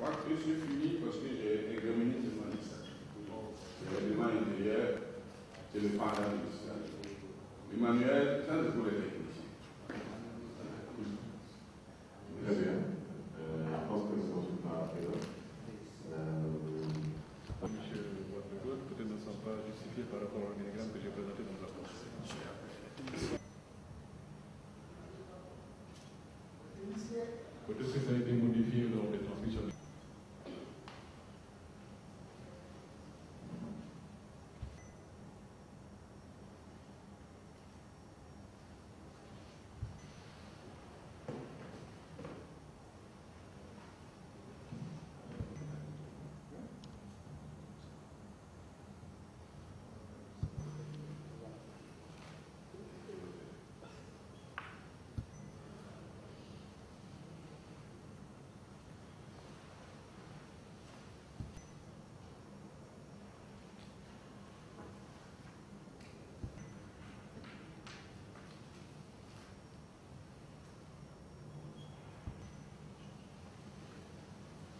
crois que c'est fini parce que j'ai examiné seulement les statuts. Le règlement intérieur, c'est le pendant de ça. Le manuel, ça c'est pour les techniciens. Très bien. Je pense que c'est consultant après l'autre. Monsieur Ouattara, peut-être ne sont pas justifiés par rapport au organigramme que j'ai présenté dans le rapport. Peut-être que ça a été modifié dans les transmissions.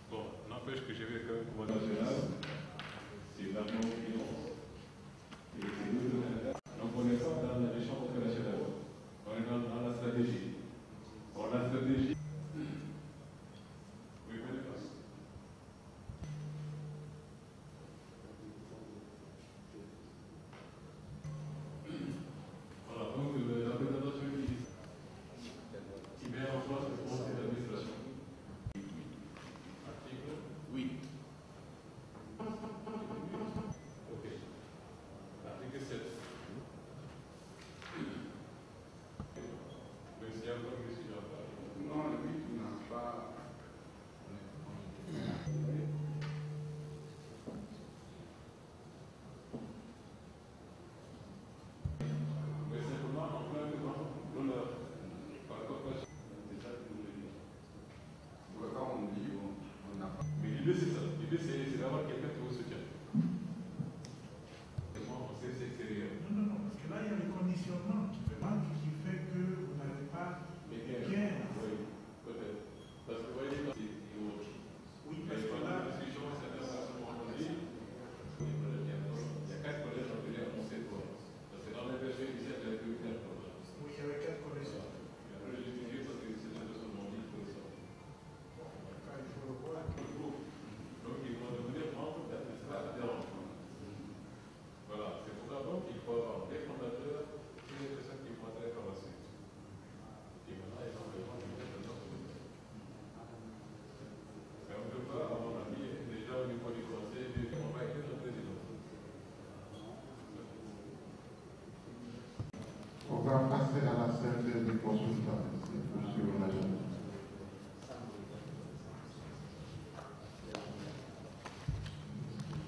Bon, n'empêche que je vais quand même pour national, c'est la non-finance. Et c'est nous, donc on est pas dans les champs opérationnels, on est dans la stratégie. Bon, la stratégie. Oui, mais voilà, donc la présentation qui met en place le conseil d'administration. Oui. Ok. L'article 7. Mais s'il y a encore une décision à faire. Non, le but n'a pas. Mais simplement en plein devant l'honneur. Par rapport à c'est ça que vous voulez dire. Quand on dit, on n'a pas. Mais l'idée c'est ça. L'idée c'est d'avoir quelqu'un qui vous soutient. On sait c'est extérieur. Non, parce que là, il y a le conditionnement qui fait que vous n'avez pas Mais bien. oui, peut-être. Parce que vous voyez, c'est autre. Oui, Mais parce que pendant là, la discussion, certaines personnes m'ont dit, il y a 4 collèges en fait on sait quoi. Parce que dans les versions initiales, il y avait que 4 collèges. oui, il y avait 4 connaissances. Et après, j'ai justifié parce que certaines personnes m'ont dit que ça. Il faut le voir. Donc, ils vont devenir membres d'administration. Voilà, c'est pour ça donc qu'il faut avoir des fondateurs et des personnes qui vont être par la suite. Et maintenant, ils ont besoin de mettre dans ce domaine. Mais on ne peut pas, à mon avis, déjà au niveau du conseil, on va écrire le président. On va passer à la synthèse du consultant. C'est pour suivre l'agenda.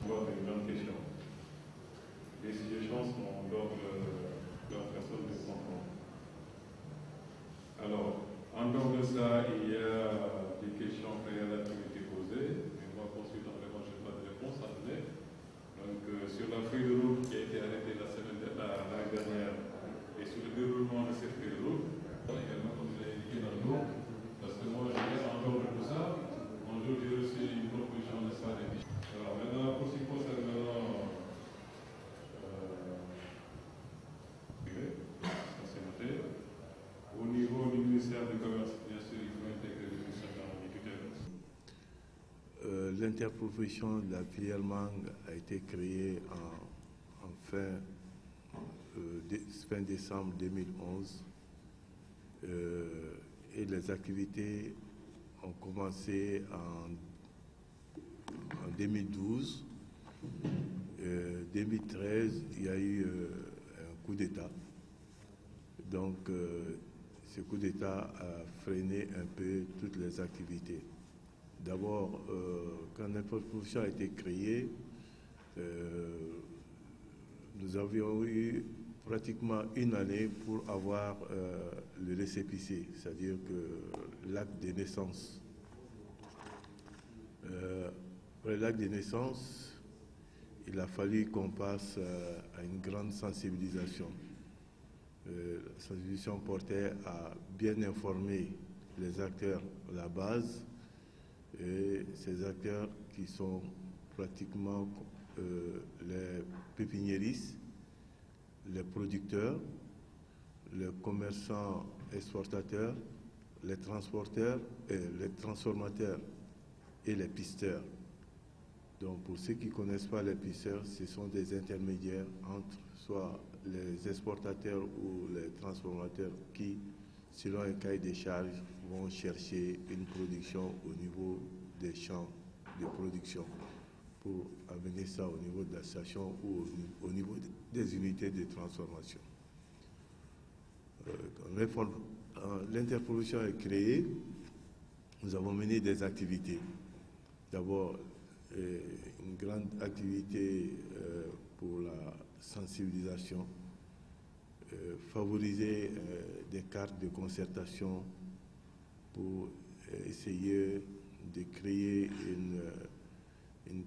Voir une grande question. Les situations sont d'ordre personne de enfants. Alors, en dehors de ça, il y a des questions préalables qui ont été posées, mais moi, consultant, vraiment, je n'ai pas de réponse à donner. Donc, sur la feuille de route qui a été arrêtée l'année dernière, et sur le déroulement de cette feuille de route, également, comme je l'ai indiqué dans le lot, parce que moi, je laisse en dehors de tout ça. Un jour, j'ai reçu une proposition de ça. Alors, maintenant, pour ce qui concerne au niveau du ministère du Commerce, bien sûr, il faut intégrer le ministère de l'Agriculture. L'interprofession de la filière mangue a été créée en fin décembre 2011 et les activités ont commencé en 2012. 2013, il y a eu un coup d'État. Donc, ce coup d'État a freiné un peu toutes les activités. D'abord, quand l'interprofession a été créée, nous avions eu pratiquement une année pour avoir le récépissé, c'est-à-dire que l'acte de naissance. Après l'acte de naissance, il a fallu qu'on passe à une grande sensibilisation. La sensibilisation portait à bien informer les acteurs à la base Et ces acteurs qui sont pratiquement les pépiniéristes, les producteurs, les commerçants exportateurs, les transporteurs, les transformateurs et les pisteurs. Donc pour ceux qui ne connaissent pas les pisteurs, ce sont des intermédiaires entre soit les exportateurs ou les transformateurs qui, selon un cahier des charges, vont chercher une production au niveau des champs de production pour amener ça au niveau de la station ou au niveau des unités de transformation. L'interprofession est créée, nous avons mené des activités. D'abord, une grande activité pour la sensibilisation, favoriser des cartes de concertation pour essayer de créer une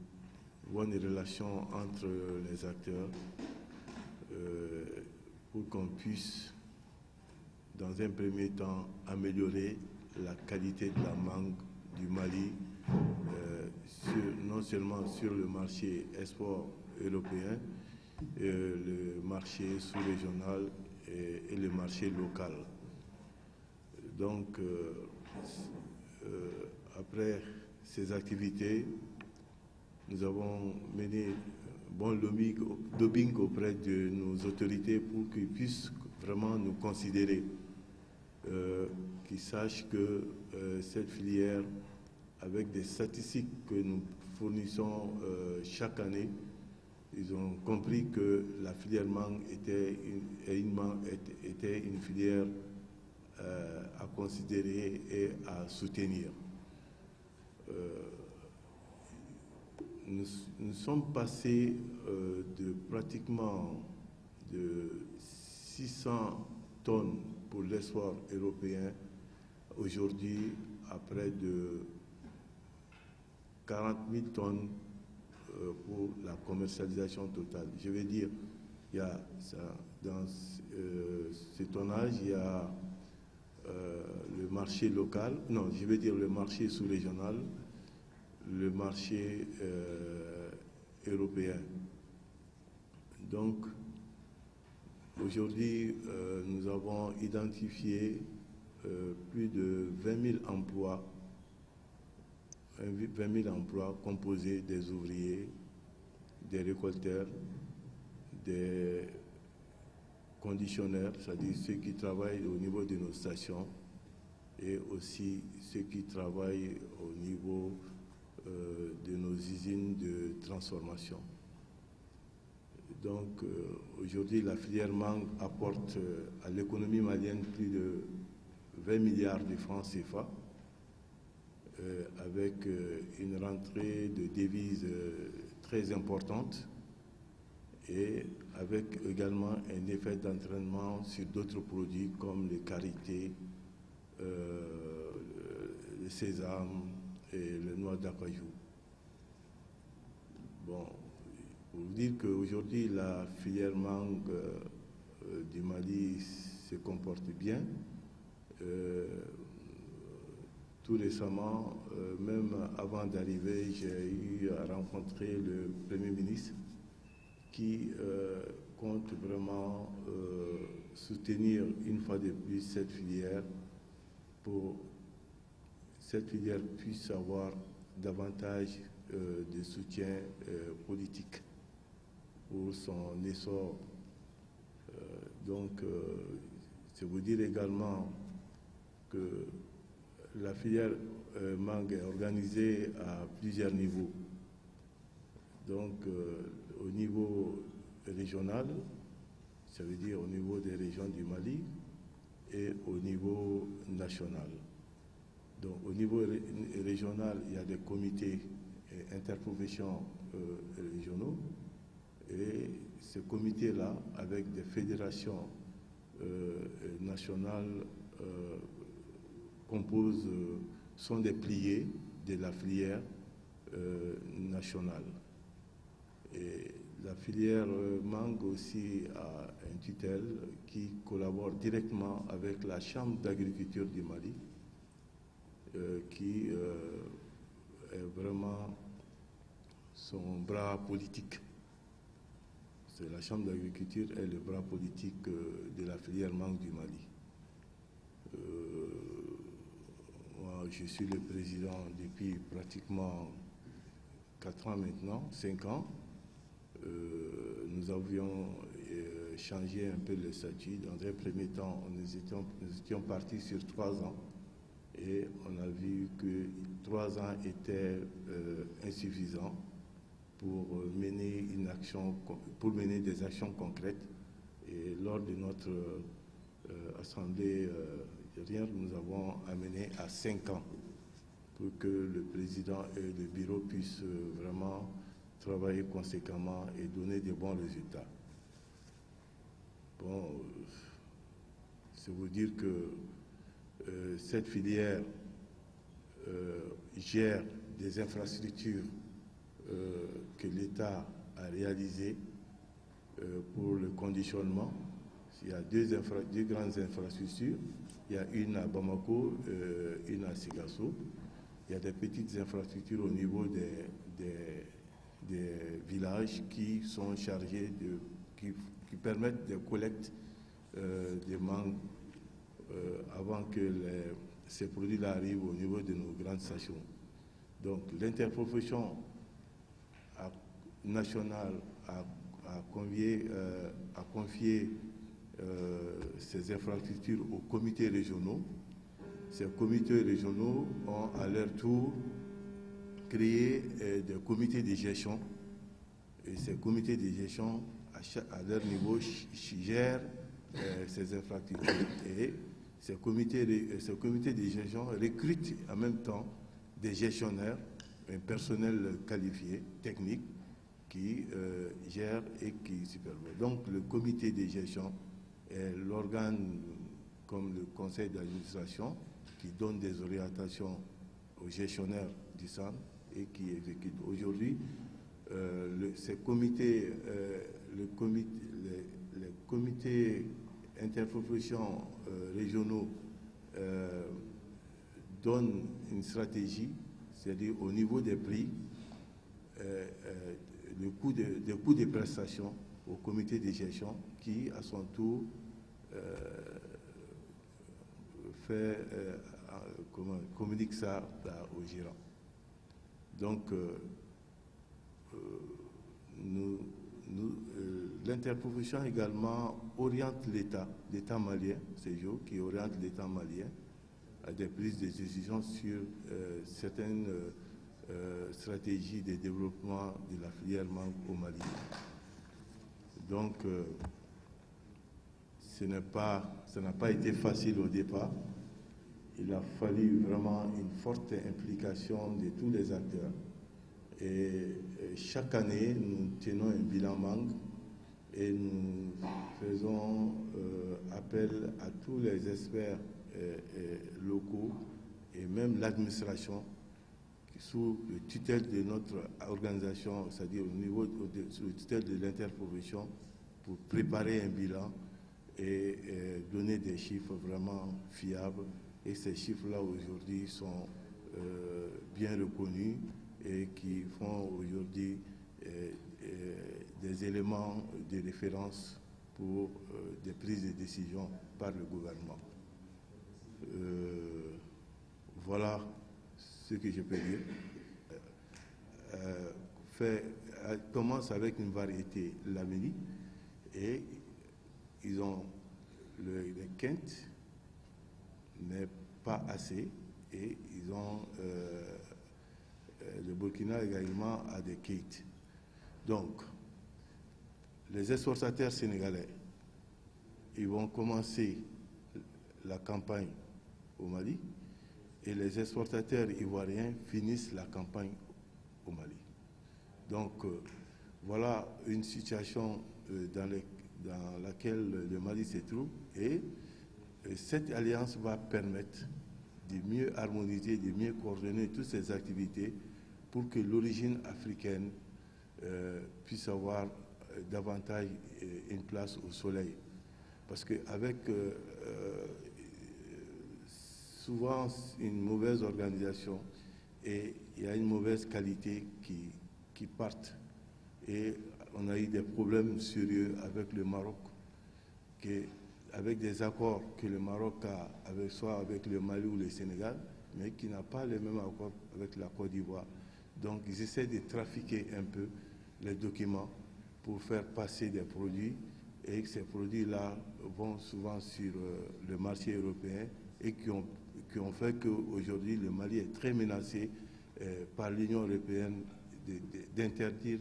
bonne relation entre les acteurs pour qu'on puisse, dans un premier temps, améliorer la qualité de la mangue du Mali, non seulement sur le marché export européen, le marché sous-régional et le marché local. Donc, après ces activités, nous avons mené bon lobbying auprès de nos autorités pour qu'ils puissent vraiment nous considérer, qu'ils sachent que cette filière, avec des statistiques que nous fournissons chaque année, ils ont compris que la filière mangue était une filière à considérer et à soutenir. Nous sommes passés de pratiquement de 600 tonnes pour l'export européen aujourd'hui à près de 40 000 tonnes pour la commercialisation totale. Je veux dire, il y a dans ce tonnage, il y a le marché local, non, je veux dire le marché sous-régional, le marché européen. Donc, aujourd'hui, nous avons identifié plus de 20 000 emplois, 20 000 emplois composés des ouvriers, des récolteurs, des conditionneurs, c'est-à-dire ceux qui travaillent au niveau de nos stations, et aussi ceux qui travaillent au niveau de nos usines de transformation. Donc aujourd'hui, la filière mangue apporte à l'économie malienne plus de 20 milliards de francs CFA, avec une rentrée de devises très importante et avec également un effet d'entraînement sur d'autres produits comme les karités, le sésame et le noix d'acajou. Bon, pour vous dire qu'aujourd'hui, la filière mangue du Mali se comporte bien. Tout récemment, même avant d'arriver, j'ai eu à rencontrer le Premier ministre qui compte vraiment soutenir une fois de plus cette filière pour que cette filière puisse avoir davantage de soutien politique pour son essor. Donc, c'est vous dire également que la filière mangue est organisée à plusieurs niveaux. Donc, au niveau régional, ça veut dire au niveau des régions du Mali, et au niveau national. Donc, au niveau régional, il y a des comités interprofessions régionaux, et ces comités-là, avec des fédérations nationales, sont des piliers de la filière nationale. Et la filière mangue aussi a un tutelle qui collabore directement avec la Chambre d'agriculture du Mali, qui est vraiment son bras politique. La Chambre d'agriculture est le bras politique de la filière mangue du Mali. Moi, je suis le président depuis pratiquement 4 ans maintenant, 5 ans. Nous avions changé un peu le statut. Dans un premier temps, nous étions partis sur 3 ans et on a vu que 3 ans étaient insuffisants pour mener des actions concrètes. Et lors de notre assemblée, nous avons amené à 5 ans pour que le président et le bureau puissent vraiment travailler conséquemment et donner de bons résultats. Bon, c'est vous dire que cette filière gère des infrastructures que l'État a réalisées pour le conditionnement. Il y a deux grandes infrastructures. Il y a une à Bamako, une à Sigasso. Il y a des petites infrastructures au niveau des villages qui sont chargés qui permettent de collecte des mangues avant que ces produits-là arrivent au niveau de nos grandes stations. Donc l'interprofession nationale a confié ces infrastructures aux comités régionaux. Ces comités régionaux ont à leur tour créé des comités de gestion. Et ces comités de gestion, à leur niveau, gèrent ces infrastructures. Et ces comités de gestion recrutent en même temps des gestionnaires, un personnel qualifié, technique, qui gère et qui supervise. Donc le comité de gestion est l'organe comme le conseil d'administration qui donne des orientations aux gestionnaires du centre et qui exécute. Aujourd'hui, les comités interprofessions régionaux donnent une stratégie, c'est-à-dire au niveau des prix, le coût des prestations au comité de gestion qui, à son tour, communique ça aux gérants. Donc, l'interprofession également oriente l'État malien, c'est Joe qui oriente l'État malien à des prises de décision sur certaines stratégies de développement de la filière mangue au Mali. Donc, ça n'a pas été facile au départ. Il a fallu vraiment une forte implication de tous les acteurs. Et chaque année, nous tenons un bilan mangue et nous faisons appel à tous les experts locaux et même l'administration sous le tutelle de notre organisation, c'est-à-dire sous le tutelle de l'interprofession pour préparer un bilan et donner des chiffres vraiment fiables. Et ces chiffres-là aujourd'hui sont bien reconnus et qui font aujourd'hui des éléments de référence pour des prises de décision par le gouvernement. Voilà ce que je peux dire. Commence avec une variété lamélie et ils ont les quintes, mais pas assez, et ils ont le Burkina également a des quêtes. Donc, les exportateurs sénégalais, ils vont commencer la campagne au Mali et les exportateurs ivoiriens finissent la campagne au Mali. Donc, voilà une situation dans laquelle le Mali se trouve et cette alliance va permettre de mieux harmoniser, de mieux coordonner toutes ces activités pour que l'origine africaine puisse avoir davantage une place au soleil. Parce qu'avec souvent une mauvaise organisation et il y a une mauvaise qualité qui partent. Et on a eu des problèmes sérieux avec le Maroc, avec des accords que le Maroc a, soit avec le Mali ou le Sénégal, mais qui n'a pas les mêmes accords avec la Côte d'Ivoire. Donc ils essaient de trafiquer un peu les documents pour faire passer des produits, et que ces produits-là vont souvent sur le marché européen et qui ont fait qu'aujourd'hui le Mali est très menacé par l'Union européenne d'interdire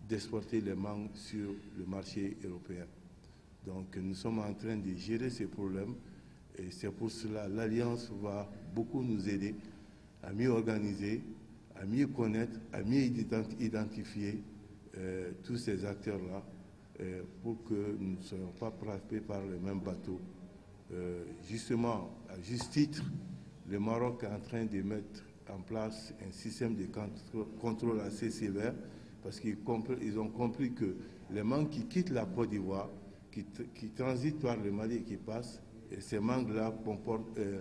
d'exporter les mangues sur le marché européen. Donc nous sommes en train de gérer ces problèmes et c'est pour cela que l'Alliance va beaucoup nous aider à mieux organiser, à mieux connaître, à mieux identifier tous ces acteurs-là pour que nous ne soyons pas frappés par le même bateau. Justement, à juste titre, le Maroc est en train de mettre en place un système de contrôle assez sévère parce qu'ils ont compris que les mangues qui quittent la Côte d'Ivoire, qui transitent par le Mali et qui passent, et ces mangues-là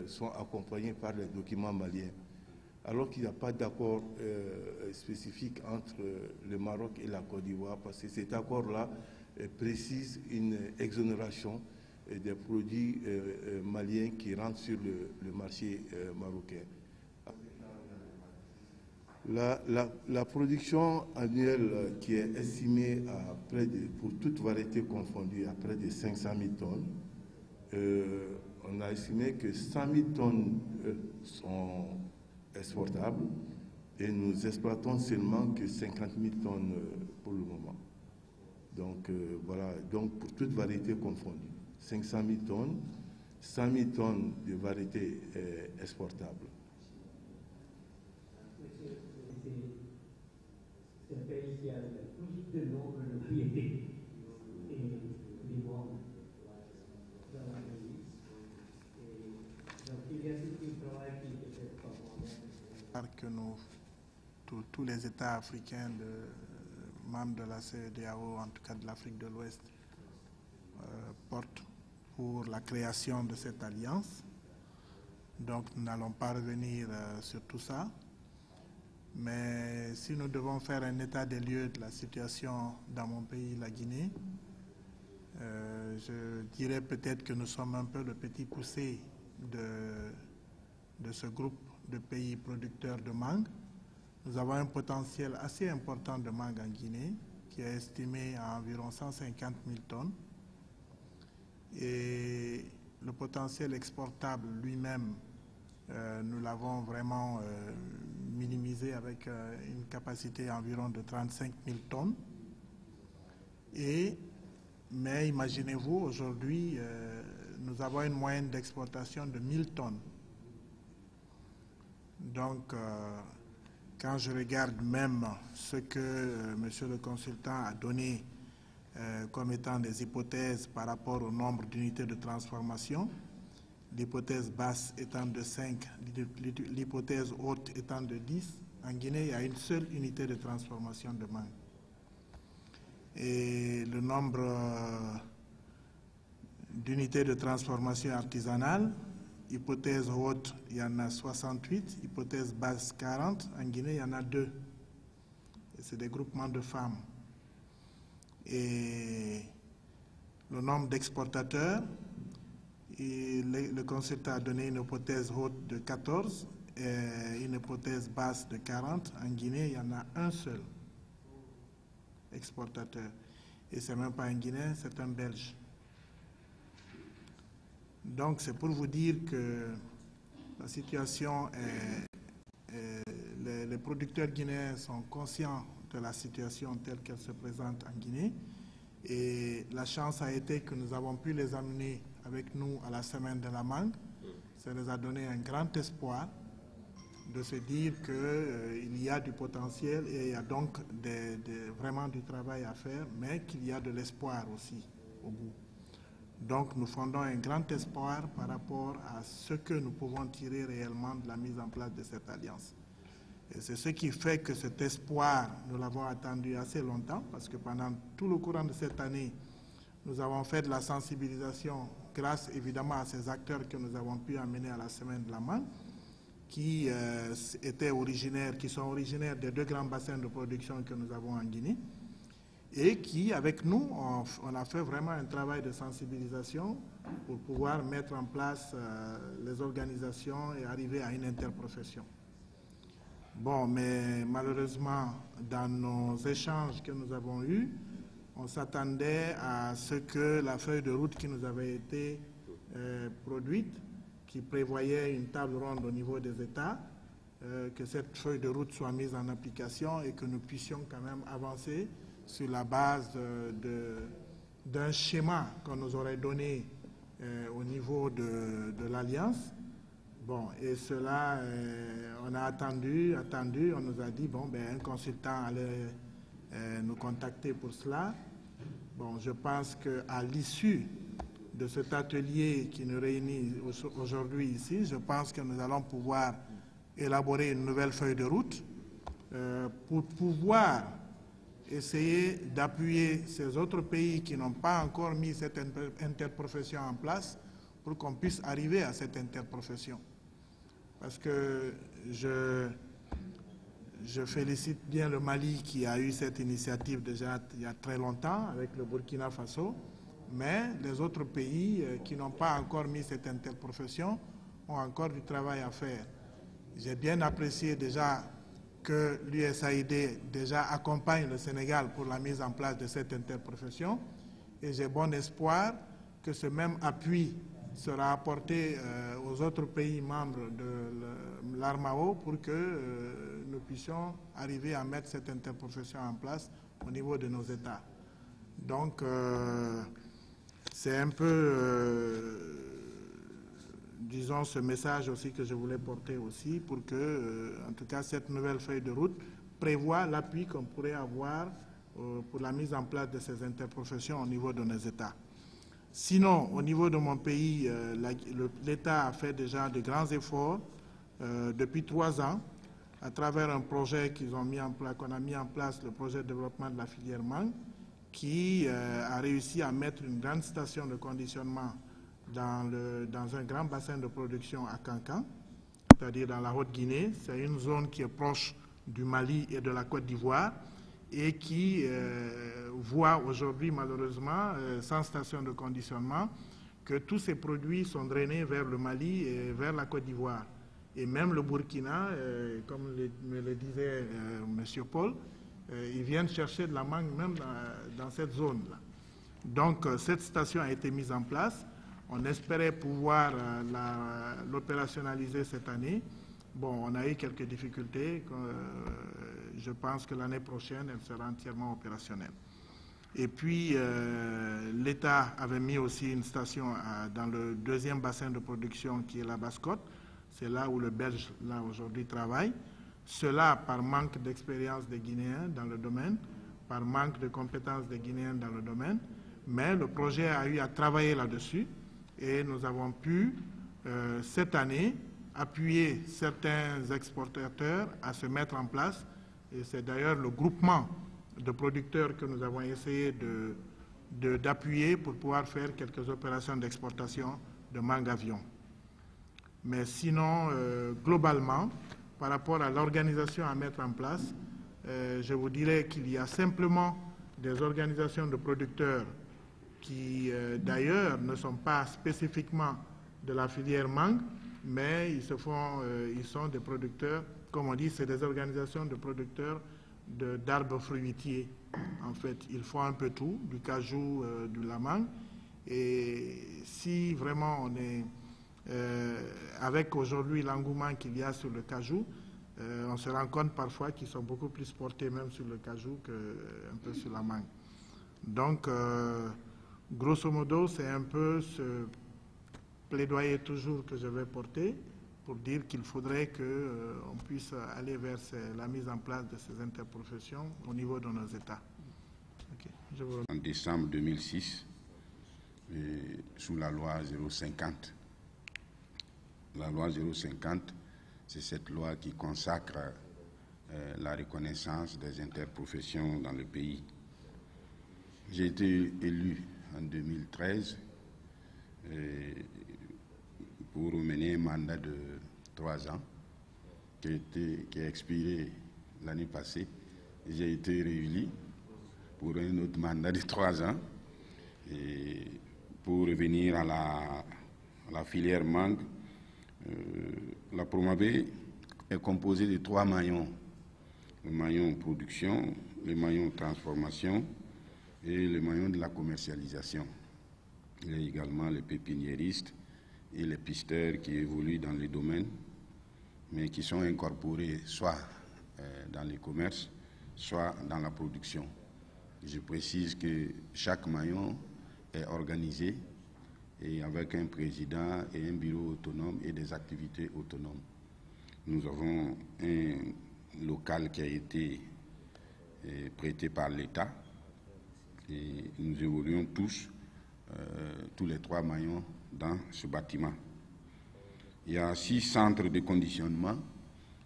sont accompagnées par les documents maliens. Alors qu'il n'y a pas d'accord spécifique entre le Maroc et la Côte d'Ivoire, parce que cet accord-là précise une exonération des produits maliens qui rentrent sur le marché marocain. La production annuelle qui est estimée à pour toute variété confondue à près de 500 000 tonnes, on a estimé que 100 000 tonnes sont exportables et nous exploitons seulement que 50 000 tonnes pour le moment. Donc voilà, donc pour toute variété confondue, 500 000 tonnes, 100 000 tonnes de variétés exportables. C'est un pays qui a plus de nombre de propriétés et des membres dans la pays. Donc il y a tout un travail qui est fait par moi-même. Que tous les États africains membres de la CEDEAO, en tout cas de l'Afrique de l'Ouest, portent pour la création de cette alliance. Donc nous n'allons pas revenir sur tout ça. Mais si nous devons faire un état des lieux de la situation dans mon pays, la Guinée, je dirais peut-être que nous sommes un peu le petit poussé de ce groupe de pays producteurs de mangue. Nous avons un potentiel assez important de mangue en Guinée, qui est estimé à environ 150 000 tonnes. Et le potentiel exportable lui-même, nous l'avons vraiment minimisé avec une capacité environ de 35 000 tonnes. Mais imaginez-vous, aujourd'hui, nous avons une moyenne d'exportation de 1000 tonnes. Donc, quand je regarde même ce que monsieur le consultant a donné comme étant des hypothèses par rapport au nombre d'unités de transformation, l'hypothèse basse étant de 5, l'hypothèse haute étant de 10, en Guinée, il y a une seule unité de transformation de mangue. Et le nombre d'unités de transformation artisanale, hypothèse haute, il y en a 68, hypothèse basse 40, en Guinée, il y en a 2. C'est des groupements de femmes. Et le nombre d'exportateurs, le consultant a donné une hypothèse haute de 14 et une hypothèse basse de 40. En Guinée, il y en a un seul exportateur. Et ce n'est même pas un Guinéen, c'est un Belge. Donc, c'est pour vous dire que la situation les producteurs guinéens sont conscients de la situation telle qu'elle se présente en Guinée. Et la chance a été que nous avons pu les amener avec nous à la semaine de la mangue. Ça nous a donné un grand espoir de se dire qu'il y a du potentiel et il y a donc vraiment du travail à faire, mais qu'il y a de l'espoir aussi au bout. Donc nous fondons un grand espoir par rapport à ce que nous pouvons tirer réellement de la mise en place de cette alliance. Et c'est ce qui fait que cet espoir, nous l'avons attendu assez longtemps, parce que pendant tout le courant de cette année, nous avons fait de la sensibilisation grâce évidemment à ces acteurs que nous avons pu amener à la semaine de la mangue. qui sont originaires des 2 grands bassins de production que nous avons en Guinée et qui, avec nous, on a fait vraiment un travail de sensibilisation pour pouvoir mettre en place les organisations et arriver à une interprofession. Bon, mais malheureusement, dans nos échanges que nous avons eus, on s'attendait à ce que la feuille de route qui nous avait été produite, qui prévoyait une table ronde au niveau des États, que cette feuille de route soit mise en application et que nous puissions quand même avancer sur la base d'un schéma qu'on nous aurait donné au niveau de l'Alliance. Bon, et cela, on a attendu, on nous a dit, bon, ben, un consultant allait nous contacter pour cela. Bon, je pense qu'à l'issue de cet atelier qui nous réunit aujourd'hui ici, je pense que nous allons pouvoir élaborer une nouvelle feuille de route pour pouvoir essayer d'appuyer ces autres pays qui n'ont pas encore mis cette interprofession en place pour qu'on puisse arriver à cette interprofession. Parce que je félicite bien le Mali qui a eu cette initiative déjà il y a très longtemps avec le Burkina Faso, mais les autres pays qui n'ont pas encore mis cette interprofession ont encore du travail à faire. J'ai bien apprécié déjà que l'USAID déjà accompagne le Sénégal pour la mise en place de cette interprofession et j'ai bon espoir que ce même appui sera apporté aux autres pays membres de l'ARMAO pour que nous puissions arriver à mettre cette interprofession en place au niveau de nos États. Donc, c'est un peu, disons, ce message aussi que je voulais porter aussi pour que, en tout cas, cette nouvelle feuille de route prévoit l'appui qu'on pourrait avoir pour la mise en place de ces interprofessions au niveau de nos États. Sinon, au niveau de mon pays, l'État a fait déjà de grands efforts depuis 3 ans à travers un projet qu'on a mis en place, le projet de développement de la filière mangue, qui a réussi à mettre une grande station de conditionnement dans un grand bassin de production à Cancan, c'est-à-dire dans la Haute-Guinée. C'est une zone qui est proche du Mali et de la Côte d'Ivoire et qui voit aujourd'hui, malheureusement, sans station de conditionnement, que tous ces produits sont drainés vers le Mali et vers la Côte d'Ivoire. Et même le Burkina, comme me le disait M. Paul, ils viennent chercher de la mangue même dans cette zone-là. Donc, cette station a été mise en place. On espérait pouvoir l'opérationnaliser cette année. Bon, on a eu quelques difficultés. Je pense que l'année prochaine, elle sera entièrement opérationnelle. Et puis, l'État avait mis aussi une station dans le 2e bassin de production qui est la Basse-Côte. C'est là où le Belge, là, aujourd'hui, travaille. Cela par manque d'expérience des Guinéens dans le domaine, par manque de compétences des Guinéens dans le domaine. Mais le projet a eu à travailler là-dessus et nous avons pu, cette année, appuyer certains exportateurs à se mettre en place. Et c'est d'ailleurs le groupement de producteurs que nous avons essayé d'appuyer pour pouvoir faire quelques opérations d'exportation de mangue avion. Mais sinon, globalement, par rapport à l'organisation à mettre en place, je vous dirais qu'il y a simplement des organisations de producteurs qui, d'ailleurs, ne sont pas spécifiquement de la filière mangue, mais ils sont des producteurs, comme on dit, c'est des organisations de producteurs d'arbres fruitiers. En fait, ils font un peu tout, du cajou, de la mangue. Et si vraiment on est, avec aujourd'hui l'engouement qu'il y a sur le cajou, on se rend compte parfois qu'ils sont beaucoup plus portés même sur le cajou qu'un peu sur la mangue. Donc, grosso modo, c'est un peu ce plaidoyer toujours que je vais porter pour dire qu'il faudrait qu'on puisse aller vers la mise en place de ces interprofessions au niveau de nos États. Okay. En décembre 2006, sous la loi 050. La loi 050, c'est cette loi qui consacre la reconnaissance des interprofessions dans le pays. J'ai été élu en 2013 pour mener un mandat de 3 ans qui a expiré l'année passée. J'ai été réélu pour un autre mandat de 3 ans. Et pour revenir à la filière mangue, la Promabé est composée de 3 maillons. Le maillon production, le maillon transformation et le maillon de la commercialisation. Il y a également les pépiniéristes et les pisteurs qui évoluent dans les domaines, mais qui sont incorporés soit dans les commerces, soit dans la production. Je précise que chaque maillon est organisé et avec un président et un bureau autonome et des activités autonomes. Nous avons un local qui a été prêté par l'État et nous évoluons tous les 3 maillons dans ce bâtiment. Il y a 6 centres de conditionnement,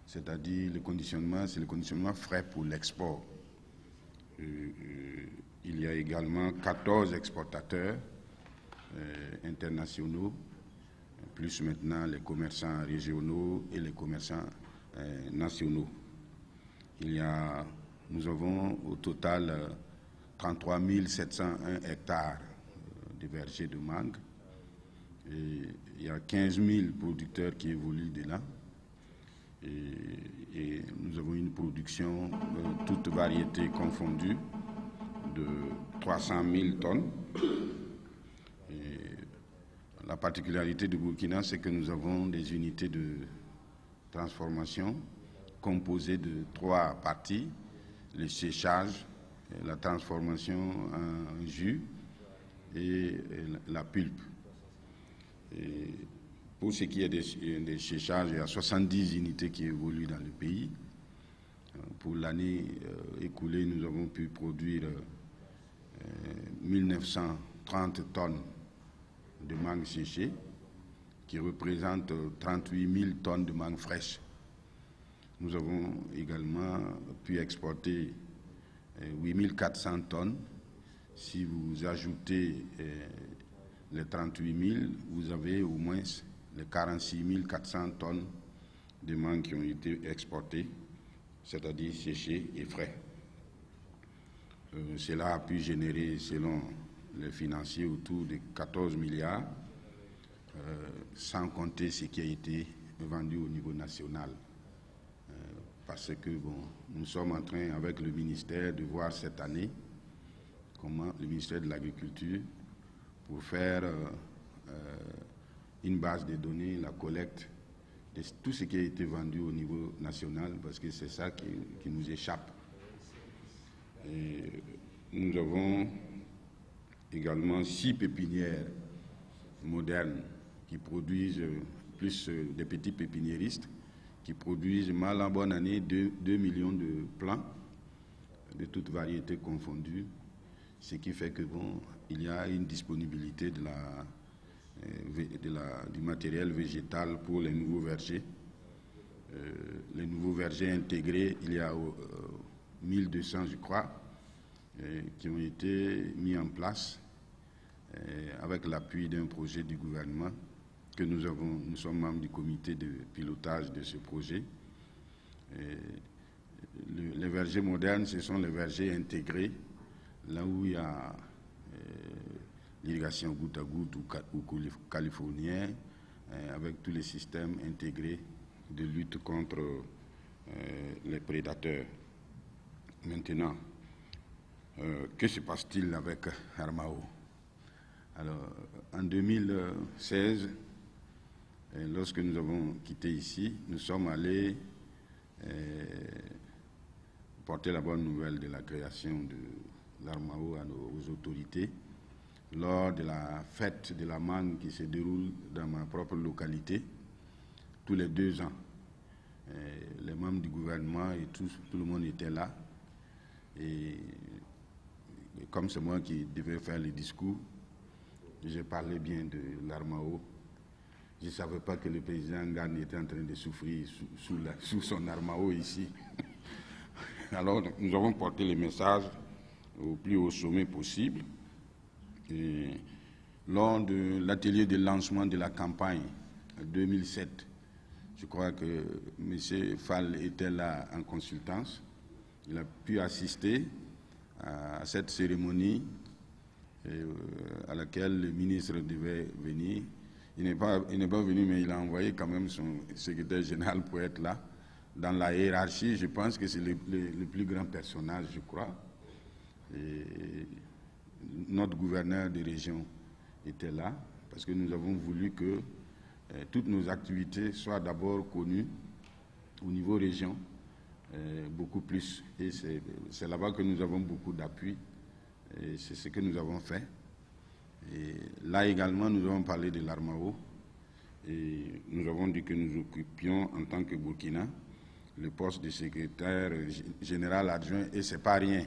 c'est-à-dire le conditionnement, c'est le conditionnement frais pour l'export. Il y a également 14 exportateurs internationaux, plus maintenant les commerçants régionaux et les commerçants nationaux. Nous avons au total 33 701 hectares de vergers de mangue. Et il y a 15 000 producteurs qui évoluent de là. Et nous avons une production, toutes variétés confondues, de 300 000 tonnes. Et la particularité du Burkina, c'est que nous avons des unités de transformation composées de 3 parties, le séchage, la transformation en jus et la pulpe. Et pour ce qui est des séchages, il y a 70 unités qui évoluent dans le pays. Pour l'année écoulée, nous avons pu produire 1930 tonnes de mangue séchée, qui représentent 38 000 tonnes de mangue fraîche. Nous avons également pu exporter 8 400 tonnes. Si vous ajoutez les 38 000, vous avez au moins les 46 400 tonnes de mangue qui ont été exportées, c'est-à-dire séchées et frais. Cela a pu générer, selon les financiers, autour de 14 milliards, sans compter ce qui a été vendu au niveau national. Parce que nous sommes en train, avec le ministère, de voir cette année comment le ministère de l'Agriculture, pour faire une base de données, la collecte de tout ce qui a été vendu au niveau national, parce que c'est ça qui nous échappe. Et nous avons également 6 pépinières modernes qui produisent, plus des petits pépiniéristes, qui produisent mal en bonne année 2 millions de plants, de toutes variétés confondues, ce qui fait que il y a une disponibilité du matériel végétal pour les nouveaux vergers. Les nouveaux vergers intégrés, il y a 1200, je crois, qui ont été mis en place avec l'appui d'un projet du gouvernement que nous sommes membres du comité de pilotage de ce projet. Les vergers modernes, ce sont les vergers intégrés, là où il y a l'irrigation goutte à goutte ou californien, avec tous les systèmes intégrés de lutte contre les prédateurs. Maintenant, que se passe-t-il avec Armao? Alors, en 2016, lorsque nous avons quitté ici, nous sommes allés porter la bonne nouvelle de la création de l'Armao aux autorités lors de la fête de la mangue qui se déroule dans ma propre localité tous les 2 ans. Les membres du gouvernement et tout le monde était là. Et comme c'est moi qui devais faire le discours, j'ai parlé bien de l'Armao. Je ne savais pas que le président Ngane était en train de souffrir sous son Armao ici. Alors, nous avons porté le message au plus haut sommet possible. Et lors de l'atelier de lancement de la campagne 2007 Je crois que M. Fall était là en consultance. Il a pu assister à cette cérémonie à laquelle le ministre devait venir. Il n'est pas venu, mais il a envoyé quand même son secrétaire général pour être là. Dans la hiérarchie, je pense que c'est le plus grand personnage, je crois. Et notre gouverneur de région était là, parce que nous avons voulu que toutes nos activités soient d'abord connues au niveau région, beaucoup plus. Et c'est là-bas que nous avons beaucoup d'appui, et c'est ce que nous avons fait. Et là également, nous avons parlé de l'Armao, et nous avons dit que nous occupions en tant que Burkina le poste de secrétaire général adjoint, et c'est pas rien,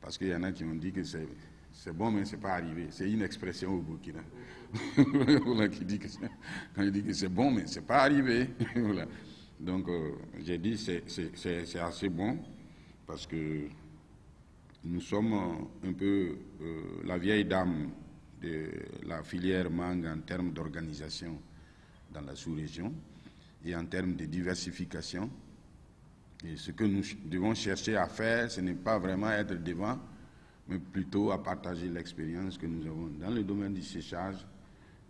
parce qu'il y en a qui ont dit que c'est bon, mais c'est pas arrivé. C'est une expression au Burkina. Voilà, quand il dit que c'est bon, mais c'est pas arrivé. Voilà. Donc, j'ai dit c'est assez bon, parce que nous sommes un peu la vieille dame de la filière mangue en termes d'organisation dans la sous-région et en termes de diversification. Et ce que nous devons chercher à faire, ce n'est pas vraiment être devant, mais plutôt à partager l'expérience que nous avons dans le domaine du séchage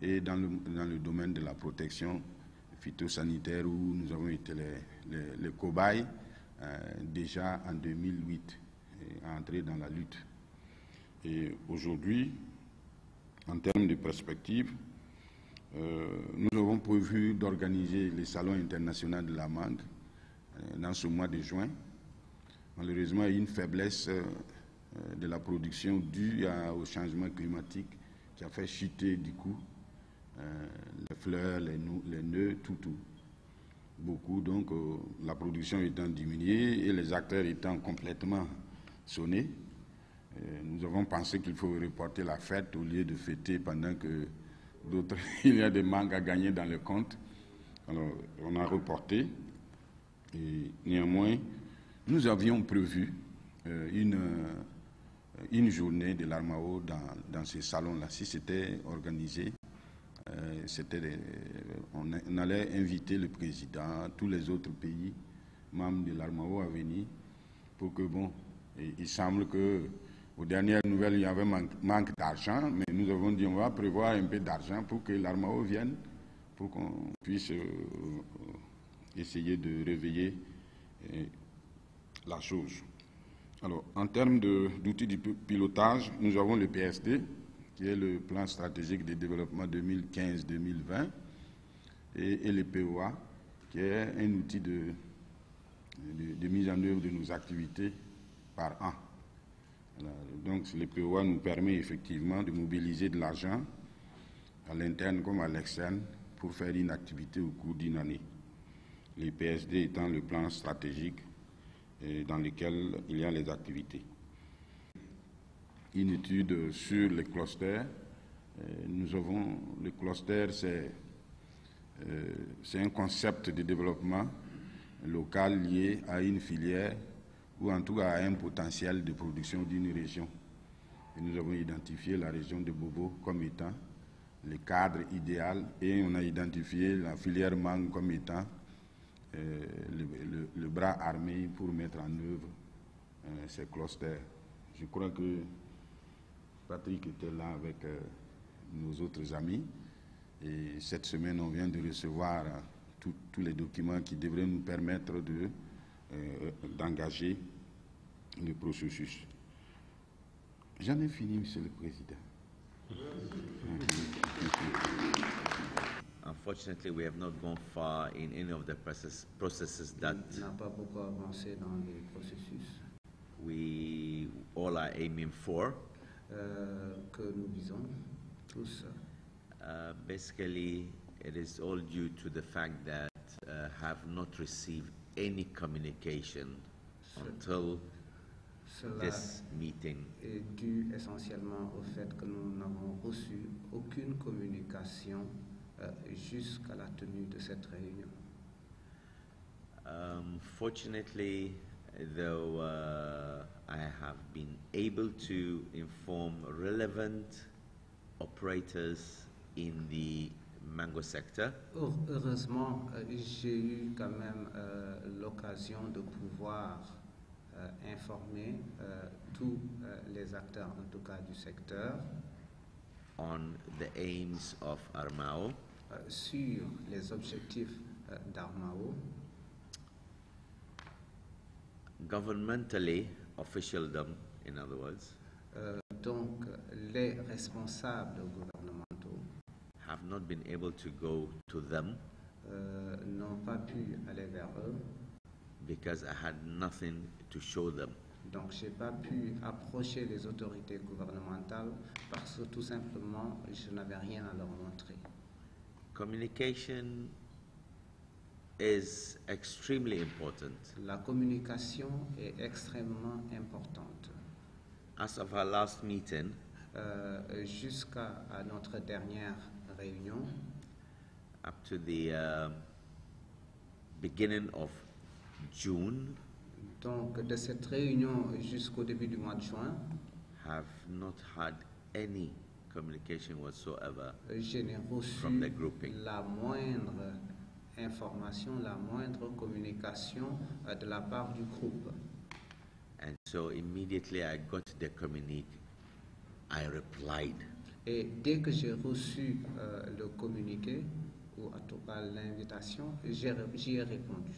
et dans le domaine de la protection phytosanitaire, où nous avons été les cobayes déjà en 2008, à entrer dans la lutte. Et aujourd'hui, en termes de perspective, nous avons prévu d'organiser les salons internationaux de la mangue dans ce mois de juin. Malheureusement, il y a une faiblesse de la production due au changement climatique qui a fait chuter du coup les fleurs, les nœuds, tout. Beaucoup, donc la production étant diminuée et les acteurs étant complètement sonnés, nous avons pensé qu'il faut reporter la fête au lieu de fêter pendant que d'autres, il y a des mangues à gagner dans le compte. Alors, on a reporté. Et néanmoins, nous avions prévu une journée de l'Armao dans ces salons-là. Si c'était organisé, on allait inviter le président, tous les autres pays membres de l'Armao à venir, pour que, bon, il semble que aux dernières nouvelles, il y avait manque d'argent, mais nous avons dit on va prévoir un peu d'argent pour que l'Armao vienne, pour qu'on puisse essayer de réveiller la chose. Alors, en termes d'outils de pilotage, nous avons le PSD, qui est le plan stratégique de développement 2015-2020, et le POA, qui est un outil de mise en œuvre de nos activités par an. Alors, donc, le POA nous permet effectivement de mobiliser de l'argent à l'interne comme à l'externe pour faire une activité au cours d'une année. Le PSD étant le plan stratégique dans lequel il y a les activités. Une étude sur les clusters. Nous avons le cluster, c'est un concept de développement local lié à une filière ou en tout cas à un potentiel de production d'une région. Et nous avons identifié la région de Bobo comme étant le cadre idéal et on a identifié la filière mangue comme étant le bras armé pour mettre en œuvre ces clusters. Je crois que Patrick était là avec nos autres amis et cette semaine on vient de recevoir tous les documents qui devraient nous permettre d'engager le processus. J'en ai fini, Monsieur le Président. Unfortunately, we have not gone far in any of the processes that n'a pas beaucoup avancé dans les processus we all are aiming for. Que nous visons tous. Basically, it is all due to the fact that have not received any communication until this meeting. Est dû essentiellement au fait que nous n'avons reçu aucune communication jusqu'à la tenue de cette réunion. Fortunately, though, I have been able to inform relevant operators in the mango sector. Heureusement, j'ai eu quand même l'occasion de pouvoir informer tous les acteurs, en tout cas du secteur, on the aims of Armao, sur les objectifs d'Armao. Governmentally, officialdom, in other words, Donc, les responsables gouvernementaux have not been able to go to them n'ont pas pu aller vers eux. because I had nothing to show them. Donc, je n'ai pas pu approcher les autorités gouvernementales parce que tout simplement, je n'avais rien à leur montrer. Communication is extremely important. La communication est extrêmement importante. As of our last meeting, Jusqu'à notre dernière réunion, up to the beginning of June, donc de cette réunion jusqu'au début du mois de juin, have not had any communication whatsoever je n'ai reçu from the grouping. la moindre information, la moindre communication de la part du groupe. And so immediately I got the communique, I replied. Et dès que j'ai reçu le communiqué, ou en tout cas l'invitation, j'y ai répondu.